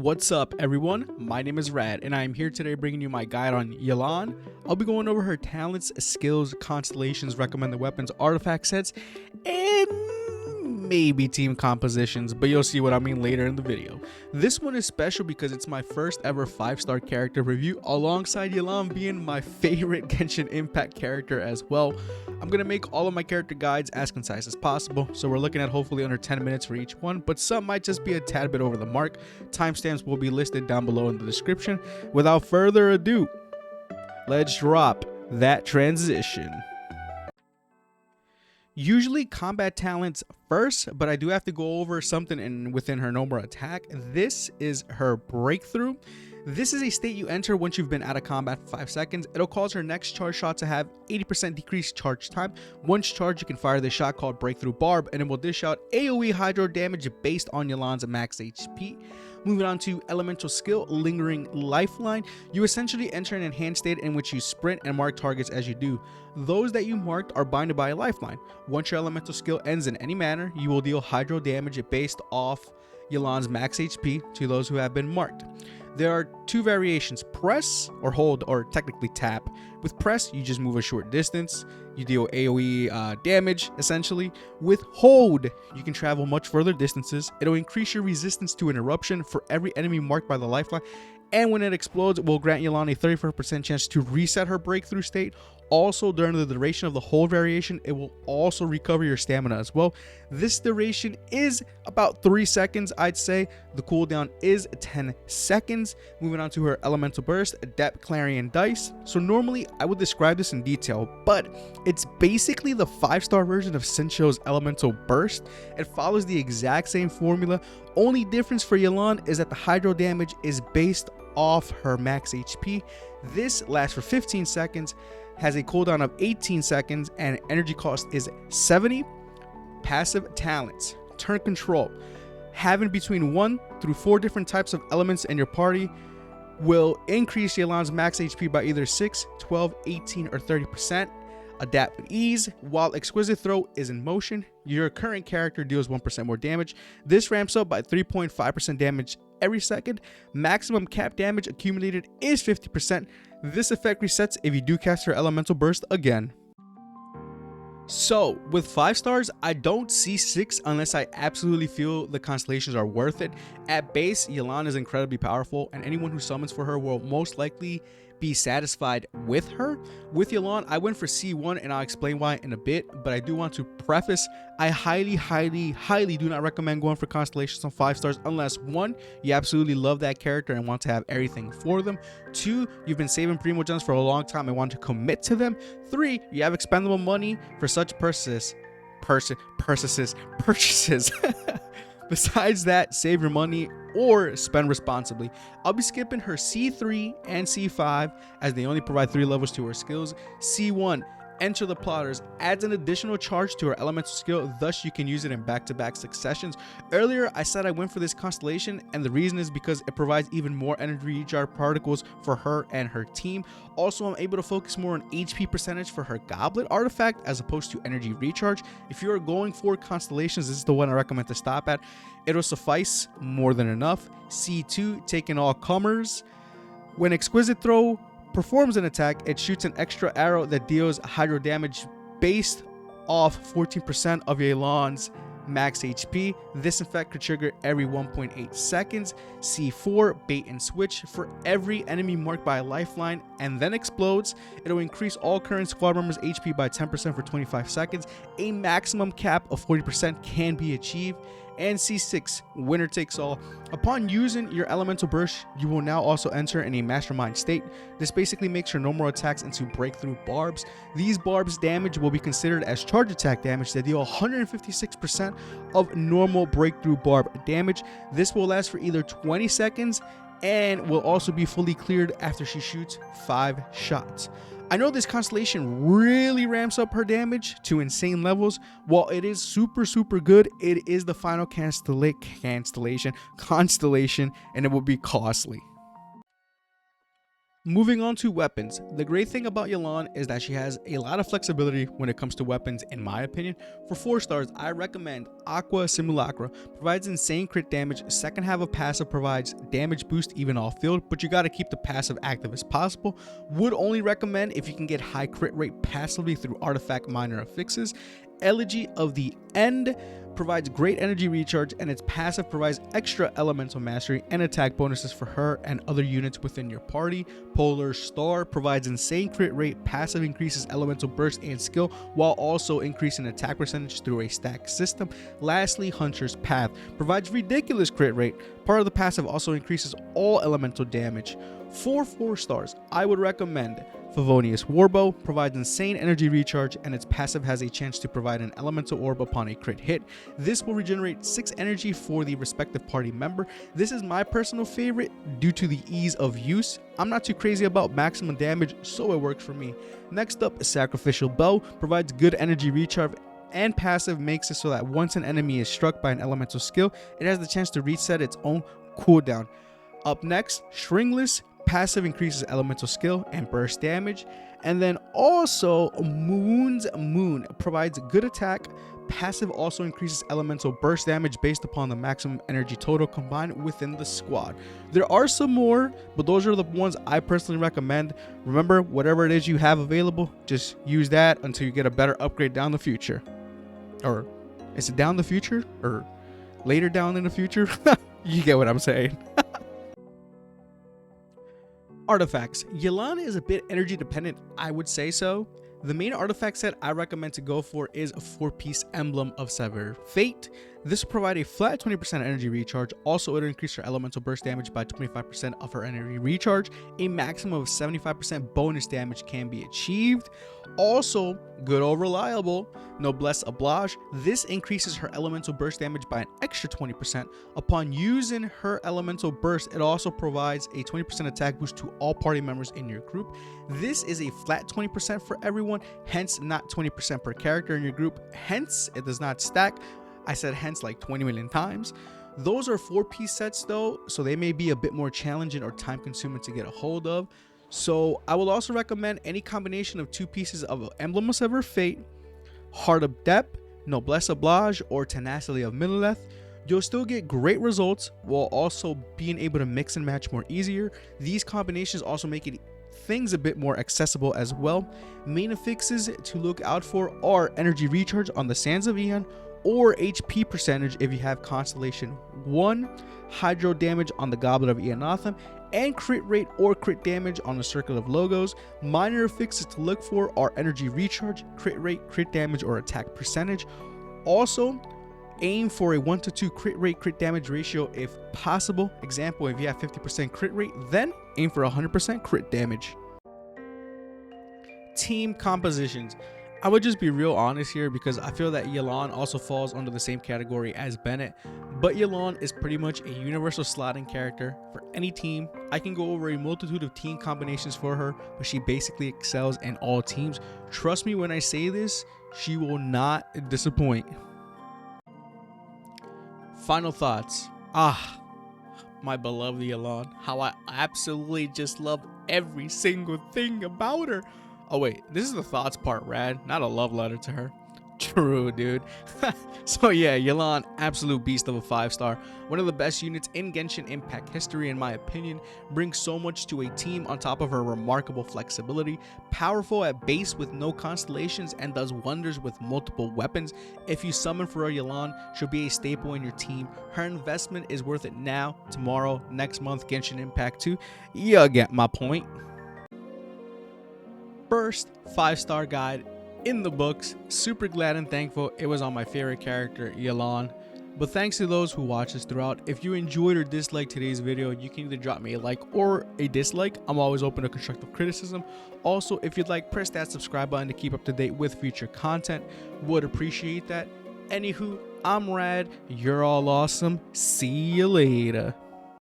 What's up everyone, my name is Rad and I am here today bringing you my guide on Yelan. I'll be going over her talents, skills, constellations, recommended weapons, artifact sets, and maybe team compositions, but you'll see what I mean later in the video. This one is special because it's my first ever 5-star character review, alongside Yelan being my favorite Genshin Impact character as well. I'm going to make all of my character guides as concise as possible, so we're looking at hopefully under 10 minutes for each one, but some might just be a tad bit over the mark. Timestamps will be listed down below in the description. Without further ado, let's drop that transition. Usually combat talents first, but I do have to go over something within her normal attack. This is her breakthrough. This is a state you enter once you've been out of combat for 5 seconds. It'll cause her next charge shot to have 80% decreased charge time. Once charged, you can fire this shot called Breakthrough Barb, and it will dish out AoE hydro damage based on Yelan's max HP. Moving on to elemental skill, Lingering Lifeline. You essentially enter an enhanced state in which you sprint and mark targets as you do. Those that you marked are binded by a lifeline. Once your elemental skill ends in any manner, you will deal hydro damage based off Yelan's max HP to those who have been marked. There are two variations, press or hold, or technically tap. With press, you just move a short distance. You deal AoE damage, essentially. With hold, you can travel much further distances. It'll increase your resistance to interruption for every enemy marked by the lifeline. And when it explodes, it will grant Yelan a 34% chance to reset her breakthrough state. Also, during the duration of the hold variation, it will also recover your stamina as well. This duration is about 3 seconds, I'd say. The cooldown is 10 seconds. Moving on to her elemental burst, Adept Clarion Dice. So normally, I would describe this in detail, but it's basically the 5-star version of Sincho's elemental burst. It follows the exact same formula. Only difference for Yelan is that the hydro damage is based off her max HP. This lasts for 15 seconds, has a cooldown of 18 seconds, and energy cost is 70. Passive talents, turn control. Having between 1 through 4 different types of elements in your party will increase Yelan's max HP by either 6, 12, 18, or 30%. Adapt with ease. While Exquisite Throw is in motion, your current character deals 1% more damage. This ramps up by 3.5% damage every second. Maximum cap damage accumulated is 50%. This effect resets if you do cast your elemental burst again. So with 5 stars, I don't see 6 unless I absolutely feel the constellations are worth it. At base, Yelan is incredibly powerful, and anyone who summons for her will most likely be satisfied with her. With Yelan, I went for C1, and I'll explain why in a bit, but I do want to preface, I highly do not recommend going for constellations on 5 stars unless 1, you absolutely love that character and want to have everything for them. 2, you've been saving primo gems for a long time and want to commit to them. 3, you have expendable money for such purchases. Besides that, save your money or spend responsibly. I'll be skipping her C3 and C5 as they only provide 3 levels to her skills. C1, Enter the Plotters, adds an additional charge to her elemental skill, thus you can use it in back-to-back successions. Earlier I said I went for this constellation, and the reason is because it provides even more energy recharge particles for her and her team. Also, I'm able to focus more on HP percentage for her goblet artifact as opposed to energy recharge. If you are going for constellations, this is the one I recommend to stop at. It'll suffice more than enough. C2, Taking All Comers. When Exquisite Throw performs an attack, it shoots an extra arrow that deals hydro damage based off 14% of Yelan's max HP. This effect could trigger every 1.8 seconds. C4, Bait and Switch. For every enemy marked by a lifeline and then explodes, it'll increase all current squad members' HP by 10% for 25 seconds. A maximum cap of 40% can be achieved. And C6, Winner Takes All. Upon using your elemental burst, you will now also enter in a mastermind state. This basically makes your normal attacks into breakthrough barbs. These barbs damage will be considered as charge attack damage that deal 156% of normal breakthrough barb damage. This will last for either 20 seconds and will also be fully cleared after she shoots 5 shots. I know this constellation really ramps up her damage to insane levels. While it is super good, it is the final constellation, and it will be costly. Moving on to weapons. The great thing about Yelan is that she has a lot of flexibility when it comes to weapons, in my opinion. For 4 stars, I recommend Aqua Simulacra. Provides insane crit damage. Second half of passive provides damage boost even off field, but you got to keep the passive active as possible. Would only recommend if you can get high crit rate passively through artifact minor affixes. Elegy of the End provides great energy recharge, and its passive provides extra elemental mastery and attack bonuses for her and other units within your party. Polar Star provides insane crit rate, passive increases elemental burst and skill while also increasing attack percentage through a stack system. Lastly, Hunter's Path provides ridiculous crit rate. Part of the passive also increases all elemental damage. For 4 stars, I would recommend Favonius Warbow. Provides insane energy recharge, and its passive has a chance to provide an elemental orb upon a crit hit. This will regenerate 6 energy for the respective party member. This is my personal favorite due to the ease of use. I'm not too crazy about maximum damage, so it works for me. Next up, Sacrificial Bow provides good energy recharge, and passive makes it so that once an enemy is struck by an elemental skill, it has the chance to reset its own cooldown. Up next, Stringless. Passive increases elemental skill and burst damage. And then also Moon's Moon provides good attack. Passive also increases elemental burst damage based upon the maximum energy total combined within the squad. There are some more, but those are the ones I personally recommend. Remember, whatever it is you have available, just use that until you get a better upgrade down the future. Or is it down the future or later down in the future? You get what I'm saying. Artifacts. Yelan is a bit energy dependent, I would say so. The main artifact set I recommend to go for is a 4-piece Emblem of Severed Fate. This will provide a flat 20% energy recharge. Also, it'll increase her elemental burst damage by 25% of her energy recharge. A maximum of 75% bonus damage can be achieved. Also, good old reliable, Noblesse Oblige. This increases her elemental burst damage by an extra 20%. Upon using her elemental burst, it also provides a 20% attack boost to all party members in your group. This is a flat 20% for everyone, hence not 20% per character in your group, hence it does not stack. I said hence like 20 million times. Those are 4-piece sets though, so they may be a bit more challenging or time consuming to get a hold of. So I will also recommend any combination of 2 pieces of Emblem of Severed Fate, Heart of Depth, Noblesse Oblige, or Tenacity of Millelith. You'll still get great results while also being able to mix and match more easier. These combinations also make things a bit more accessible as well. Main affixes to look out for are energy recharge on the Sands of Aeon, or HP percentage if you have Constellation 1, hydro damage on the Goblet of Eonatham, and crit rate or crit damage on the Circle of Logos. Minor affixes to look for are energy recharge, crit rate, crit damage, or attack percentage. Also, aim for a 1 to 2 crit rate, crit damage ratio if possible. Example, if you have 50% crit rate, then aim for 100% crit damage. Team compositions. I would just be real honest here because I feel that Yelan also falls under the same category as Bennett, but Yelan is pretty much a universal slotting character for any team. I can go over a multitude of team combinations for her, but she basically excels in all teams. Trust me when I say this, she will not disappoint. Final thoughts. My beloved Yelan. How I absolutely just love every single thing about her. Oh wait, this is the thoughts part, Rad, not a love letter to her. True, dude. So yeah, Yelan, absolute beast of a 5-star. One of the best units in Genshin Impact history in my opinion. Brings so much to a team on top of her remarkable flexibility. Powerful at base with no constellations and does wonders with multiple weapons. If you summon for a Yelan, she'll be a staple in your team. Her investment is worth it now, tomorrow, next month, Genshin Impact 2. You get my point. First 5-star guide in the books. Super glad and thankful it was on my favorite character, Yelan. But thanks to those who watch this throughout. If you enjoyed or disliked today's video, you can either drop me a like or a dislike. I'm always open to constructive criticism. Also, if you'd like, press that subscribe button to keep up to date with future content. Would appreciate that. Anywho, I'm Rad. You're all awesome. See you later.